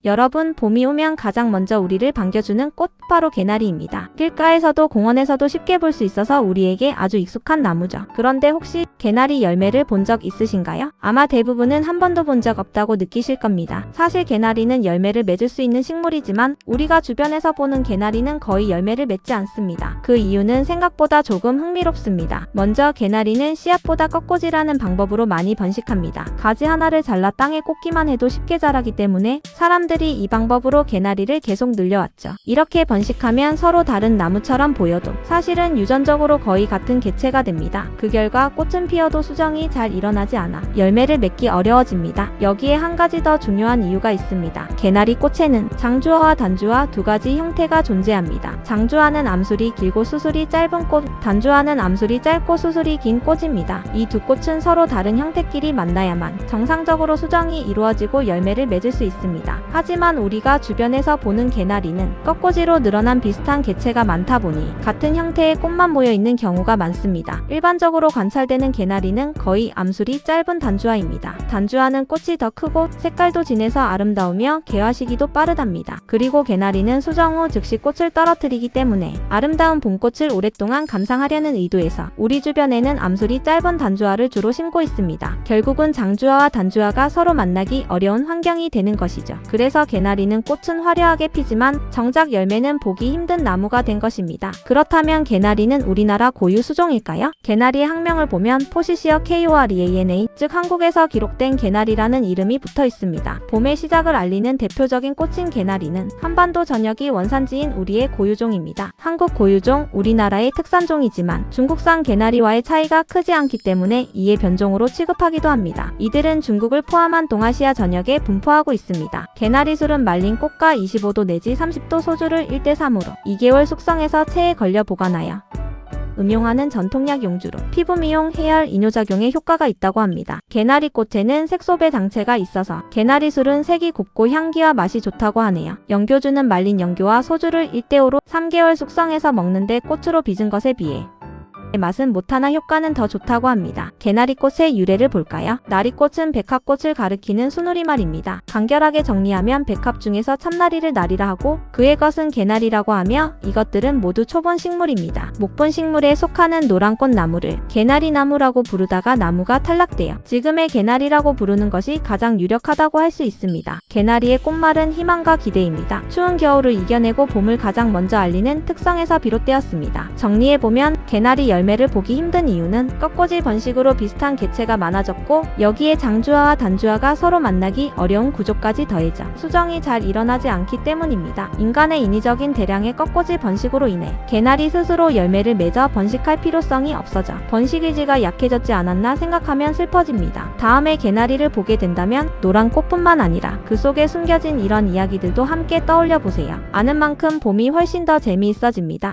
여러분, 봄이 오면 가장 먼저 우리를 반겨주는 꽃, 바로 개나리입니다. 길가에서도 공원에서도 쉽게 볼 수 있어서 우리에게 아주 익숙한 나무죠. 그런데 혹시 개나리 열매를 본 적 있으신가요? 아마 대부분은 한 번도 본 적 없다고 느끼실 겁니다. 사실 개나리는 열매를 맺을 수 있는 식물이지만 우리가 주변에서 보는 개나리는 거의 열매를 맺지 않습니다. 그 이유는 생각보다 조금 흥미롭습니다. 먼저 개나리는 씨앗보다 꺾꽂이라는 방법으로 많이 번식합니다. 가지 하나를 잘라 땅에 꽂기만 해도 쉽게 자라기 때문에 사람들이 이 방법으로 개나리를 계속 늘려왔죠. 이렇게 번식하면 서로 다른 나무처럼 보여도 사실은 유전적으로 거의 같은 개체가 됩니다. 그 결과 꽃은 피어도 수정이 잘 일어나지 않아 열매를 맺기 어려워집니다. 여기에 한 가지 더 중요한 이유가 있습니다. 개나리 꽃에는 장주화와 단주화 두 가지 형태가 존재합니다. 장주화는 암술이 길고 수술이 짧은 꽃, 단주화는 암술이 짧고 수술이 긴 꽃입니다. 이 두 꽃은 서로 다른 형태끼리 만나야만 정상적으로 수정이 이루어지고 열매를 맺을 수 있습니다. 하지만 우리가 주변에서 보는 개나리는 꺾꽂이로 늘어난 비슷한 개체가 많다 보니 같은 형태의 꽃만 모여있는 경우가 많습니다. 일반적으로 관찰되는 개나리는 거의 암술이 짧은 단주화입니다. 단주화는 꽃이 더 크고 색깔도 진해서 아름다우며 개화 시기도 빠르답니다. 그리고 개나리는 수정 후 즉시 꽃을 떨어뜨리기 때문에 아름다운 봄꽃을 오랫동안 감상하려는 의도에서 우리 주변에는 암술이 짧은 단주화를 주로 심고 있습니다. 결국은 장주화와 단주화가 서로 만나기 어려운 환경이 되는 것이죠. 그래서 개나리는 꽃은 화려하게 피지만 정작 열매는 보기 힘든 나무가 된 것입니다. 그렇다면 개나리는 우리나라 고유 수종일까요? 개나리의 학명을 보면 포시시어 KOREANA, 즉 한국에서 기록된 개나리라는 이름이 붙어 있습니다. 봄의 시작을 알리는 대표적인 꽃인 개나리는 한반도 전역이 원산지인 우리의 고유종입니다. 한국 고유종, 우리나라의 특산종이지만 중국산 개나리와의 차이가 크지 않기 때문에 이에 변종으로 취급하기도 합니다. 이들은 중국을 포함한 동아시아 전역에 분포하고 있습니다. 개나리 술은 말린 꽃과 25도 내지 30도 소주를 1대3으로 2개월 숙성해서 체에 걸려 보관하여 음용하는 전통약 용주로 피부 미용, 해열, 이뇨작용에 효과가 있다고 합니다. 개나리 꽃에는 색소배 당체가 있어서 개나리 술은 색이 곱고 향기와 맛이 좋다고 하네요. 영교주는 말린 영교와 소주를 1대5로 3개월 숙성해서 먹는데 꽃으로 빚은 것에 비해 맛은 못하나 효과는 더 좋다고 합니다. 개나리꽃의 유래를 볼까요? 나리꽃은 백합꽃을 가리키는 순우리말입니다. 간결하게 정리하면 백합 중에서 참나리를 나리라 하고 그의 것은 개나리라고 하며 이것들은 모두 초본 식물입니다. 목본 식물에 속하는 노란꽃 나무를 개나리나무라고 부르다가 나무가 탈락되어 지금의 개나리라고 부르는 것이 가장 유력하다고 할 수 있습니다. 개나리의 꽃말은 희망과 기대입니다. 추운 겨울을 이겨내고 봄을 가장 먼저 알리는 특성에서 비롯되었습니다. 정리해보면 개나리 열매를 보기 힘든 이유는 꺾꽂이 번식으로 비슷한 개체가 많아졌고 여기에 장주화와 단주화가 서로 만나기 어려운 구조까지 더해져 수정이 잘 일어나지 않기 때문입니다. 인간의 인위적인 대량의 꺾꽂이 번식으로 인해 개나리 스스로 열매를 맺어 번식할 필요성이 없어져 번식 의지가 약해졌지 않았나 생각하면 슬퍼집니다. 다음에 개나리를 보게 된다면 노란 꽃뿐만 아니라 그 속에 숨겨진 이런 이야기들도 함께 떠올려 보세요. 아는 만큼 봄이 훨씬 더 재미있어집니다.